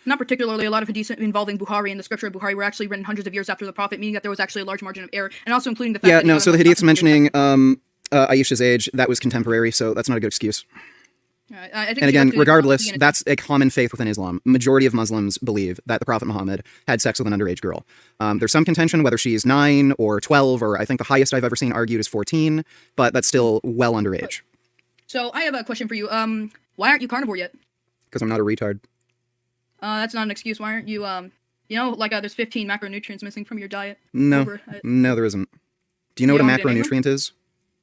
not particularly. A lot of hadiths involving Bukhari and the scripture of Bukhari were actually written hundreds of years after the Prophet, meaning that there was actually a large margin of error, and also including the fact that... Yeah, no, so the hadiths mentioning Aisha's age, that was contemporary, so that's not a good excuse. I think and again, regardless, that's a common faith within Islam. Majority of Muslims believe that the Prophet Muhammad had sex with an underage girl. There's some contention whether she's 9 or 12, or I think the highest I've ever seen argued is 14, but that's still well underage. So I have a question for you. Why aren't you carnivore yet? Because I'm not a retard. That's not an excuse. Why aren't you, there's 15 macronutrients missing from your diet? No, no, there isn't. Do you know what a macronutrient is?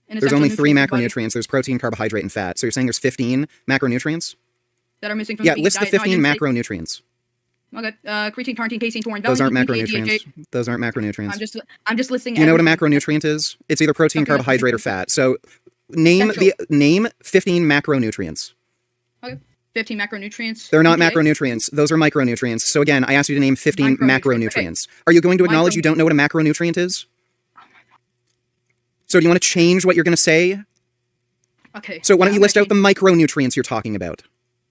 There's only 3 macronutrients. There's protein, carbohydrate, and fat. So you're saying there's 15 macronutrients? That are missing from the diet? Yeah, list the 15 macronutrients. Okay, creatine, carnitine, casein, taurine, those aren't macronutrients. Those aren't macronutrients. I'm just listing. Do you know what a macronutrient is? It's either protein, carbohydrate, or fat. So name 15 macronutrients. Okay, 15 macronutrients. They're not macronutrients. Those are micronutrients. So again, I asked you to name 15 macronutrients. Okay. Are you going to acknowledge you don't know what a macronutrient is? So do you want to change what you're going to say? Okay. So why don't you list out the micronutrients you're talking about?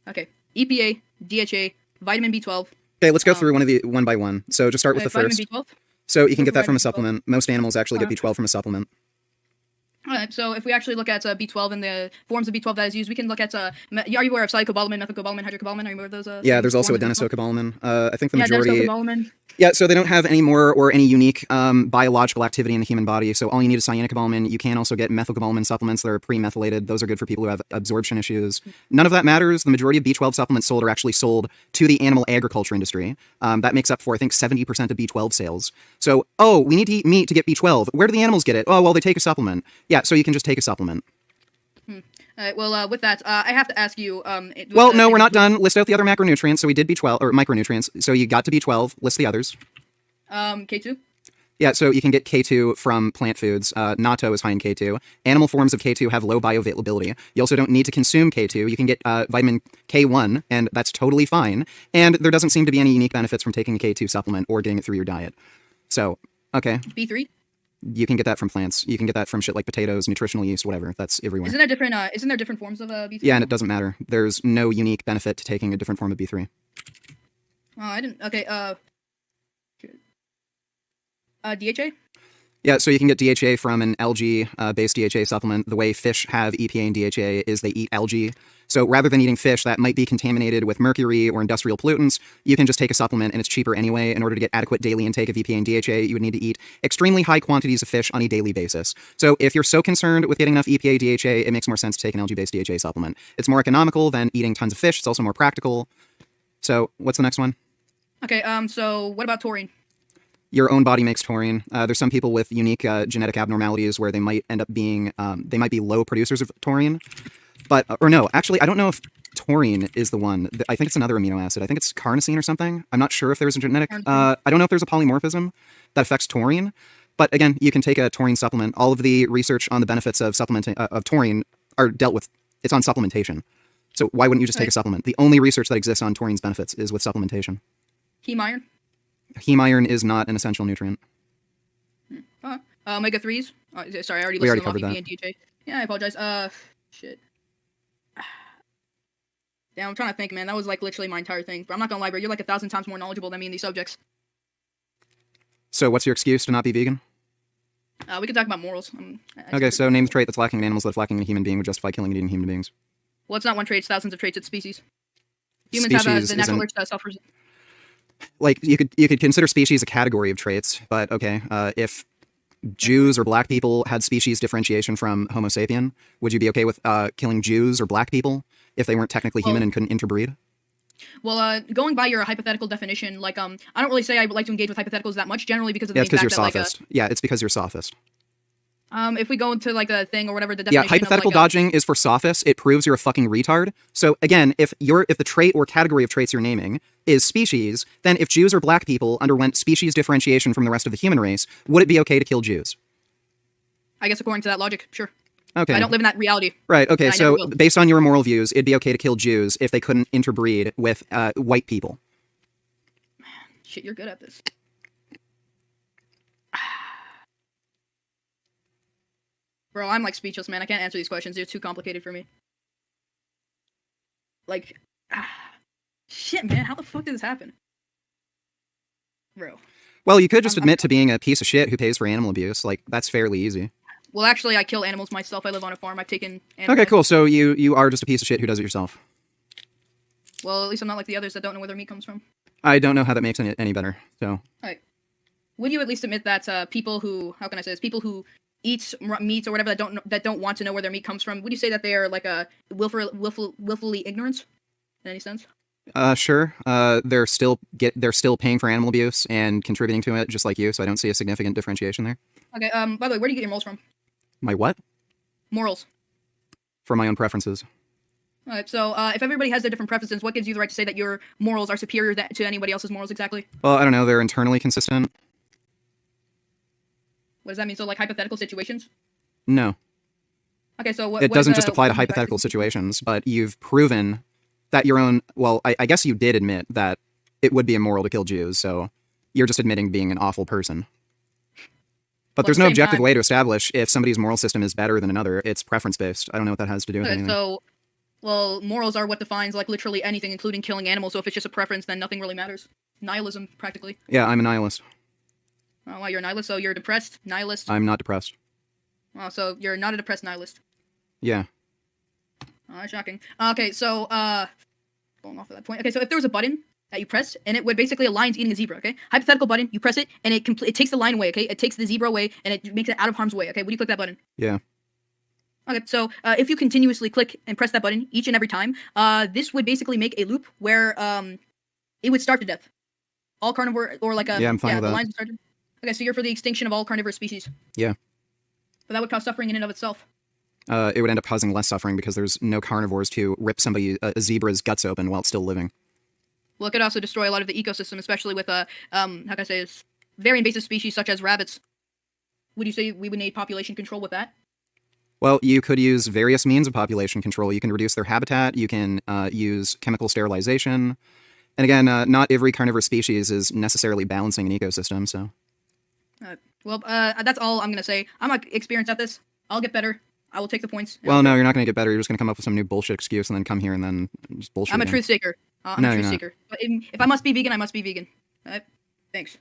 Okay. EPA, DHA, vitamin B12. Okay, let's go through one by one. So just start with the first. B12? So you can get that from a supplement. Most animals actually get B12 from a supplement. Alright, so if we actually look at B12 and the forms of B12 that is used, we can look at, are you aware of cyanocobalamin, methylcobalamin, hydrocobalamin? Are you aware of those? Yeah, there's also adenosocobalamin. I think the majority... Yeah, so they don't have any more or any unique biological activity in the human body, so all you need is cyanocobalamin. You can also get methylcobalamin supplements that are pre-methylated. Those are good for people who have absorption issues. None of that matters. The majority of B12 supplements sold are actually sold to the animal agriculture industry. That makes up for, I think, 70% of B12 sales. So, we need to eat meat to get B12. Where do the animals get it? Oh, well, they take a supplement. Yeah, so you can just take a supplement. Alright, well, with that, I have to ask you... well, no, we're not done. List out the other macronutrients. So we did B12, or micronutrients. So you got to B12. List the others. K2? Yeah, so you can get K2 from plant foods. Natto is high in K2. Animal forms of K2 have low bioavailability. You also don't need to consume K2. You can get vitamin K1, and that's totally fine. And there doesn't seem to be any unique benefits from taking a K2 supplement or getting it through your diet. So, okay. B3? You can get that from plants. You can get that from shit like potatoes, nutritional yeast, whatever. That's everywhere. Isn't there different forms of B3? Yeah, and it doesn't matter. There's no unique benefit to taking a different form of B3. Oh, I didn't... Okay, DHA? Yeah, so you can get DHA from an algae-based DHA supplement. The way fish have EPA and DHA is they eat algae. So rather than eating fish that might be contaminated with mercury or industrial pollutants, you can just take a supplement and it's cheaper anyway. In order to get adequate daily intake of EPA and DHA, you would need to eat extremely high quantities of fish on a daily basis. So if you're so concerned with getting enough EPA, DHA, it makes more sense to take an algae-based DHA supplement. It's more economical than eating tons of fish. It's also more practical. So what's the next one? Okay, so what about taurine? Your own body makes taurine. There's some people with unique genetic abnormalities where they might end up being, they might be low producers of taurine. But, or no, actually, I don't know if taurine is the one. I think it's another amino acid. I think it's carnosine or something. I'm not sure if there's a genetic, I don't know if there's a polymorphism that affects taurine. But again, you can take a taurine supplement. All of the research on the benefits of supplementing, of taurine are dealt with, it's on supplementation. So why wouldn't you just take a supplement? The only research that exists on taurine's benefits is with supplementation. Heme iron? Heme iron is not an essential nutrient. Omega-3s? Sorry, I already listed them off, EPA and DHA. Yeah, I apologize. Shit. Damn, I'm trying to think, man. That was like literally my entire thing. But I'm not gonna lie, bro. You're like 1,000 times more knowledgeable than me in these subjects. So what's your excuse to not be vegan? We can talk about morals. Okay, so name the trait that's lacking in animals that if lacking in a human being would justify killing and eating human beings. Well, it's not one trait. It's thousands of traits. It's species. Humans have the natural urge to self-preserve. Like, you could consider species a category of traits, but okay, if Jews or black people had species differentiation from Homo sapien, would you be okay with killing Jews or black people if they weren't technically human and couldn't interbreed? Well, going by your hypothetical definition, like, I don't really say I would like to engage with hypotheticals that much, generally because of the fact that, you're sophist. Yeah, it's because you're sophist. If we go into, like, a thing or whatever, the definition Yeah, hypothetical of, like, dodging is for sophists. It proves you're a fucking retard. So, again, if the trait or category of traits you're naming is species, then if Jews or black people underwent species differentiation from the rest of the human race, would it be okay to kill Jews? I guess according to that logic, sure. Okay. I don't live in that reality. Right, okay, so based on your moral views, it'd be okay to kill Jews if they couldn't interbreed with white people. Man, shit, you're good at this. Bro, I'm like speechless, man. I can't answer these questions. They're too complicated for me. Like, Shit, man, how the fuck did this happen? Bro. Well, you could just admit to being a piece of shit who pays for animal abuse. Like, that's fairly easy. Well, actually, I kill animals myself. I live on a farm. I've taken animals. Okay, cool. So you are just a piece of shit who does it yourself. Well, at least I'm not like the others that don't know where their meat comes from. I don't know how that makes it any better, so... Alright. Would you at least admit that people who... How can I say this? People who eat meat or whatever that don't want to know where their meat comes from, would you say that they are like a willfully ignorant? In any sense? Sure. They're still paying for animal abuse and contributing to it, just like you, so I don't see a significant differentiation there. Okay, by the way, where do you get your morals from? My what? Morals. For my own preferences. Alright, so if everybody has their different preferences, what gives you the right to say that your morals are superior to anybody else's morals exactly? Well, I don't know, they're internally consistent. What does that mean? So, like, hypothetical situations? No. Okay, so what... It doesn't just apply to hypothetical situations, but you've proven that your own... Well, I guess you did admit that it would be immoral to kill Jews, so you're just admitting being an awful person. But there's no objective way to establish if somebody's moral system is better than another. It's preference-based. I don't know what that has to do with anything. So... Well, morals are what defines, like, literally anything, including killing animals, so if it's just a preference, then nothing really matters. Nihilism, practically. Yeah, I'm a nihilist. Oh, wow, you're a nihilist, so you're a depressed nihilist? I'm not depressed. Oh, so you're not a depressed nihilist? Yeah. Oh, shocking. Okay, so, going off of that point. Okay, so if there was a button that you press, and it would basically a lion's eating a zebra, okay? Hypothetical button, you press it, and it takes the lion away, okay? It takes the zebra away, and it makes it out of harm's way, okay? Would you click that button? Yeah. Okay, so if you continuously click and press that button each and every time, this would basically make a loop where it would starve to death. All carnivore, or like a... Yeah, I'm fine with the that. lions would starve to... Okay, so you're for the extinction of all carnivorous species. Yeah. But that would cause suffering in and of itself. It would end up causing less suffering because there's no carnivores to rip a zebra's guts open while it's still living. Well, it could also destroy a lot of the ecosystem, especially with, how can I say this, very invasive species such as rabbits. Would you say we would need population control with that? Well, you could use various means of population control. You can reduce their habitat, you can use chemical sterilization. And again, not every carnivorous species is necessarily balancing an ecosystem, so... Well, that's all I'm going to say. I'm not experienced at this. I'll get better. I will take the points. Well, no, you're not going to get better. You're just going to come up with some new bullshit excuse and then come here and then just bullshit I'm a again. truth seeker. I'm a truth seeker. But if I must be vegan, I must be vegan. Thanks.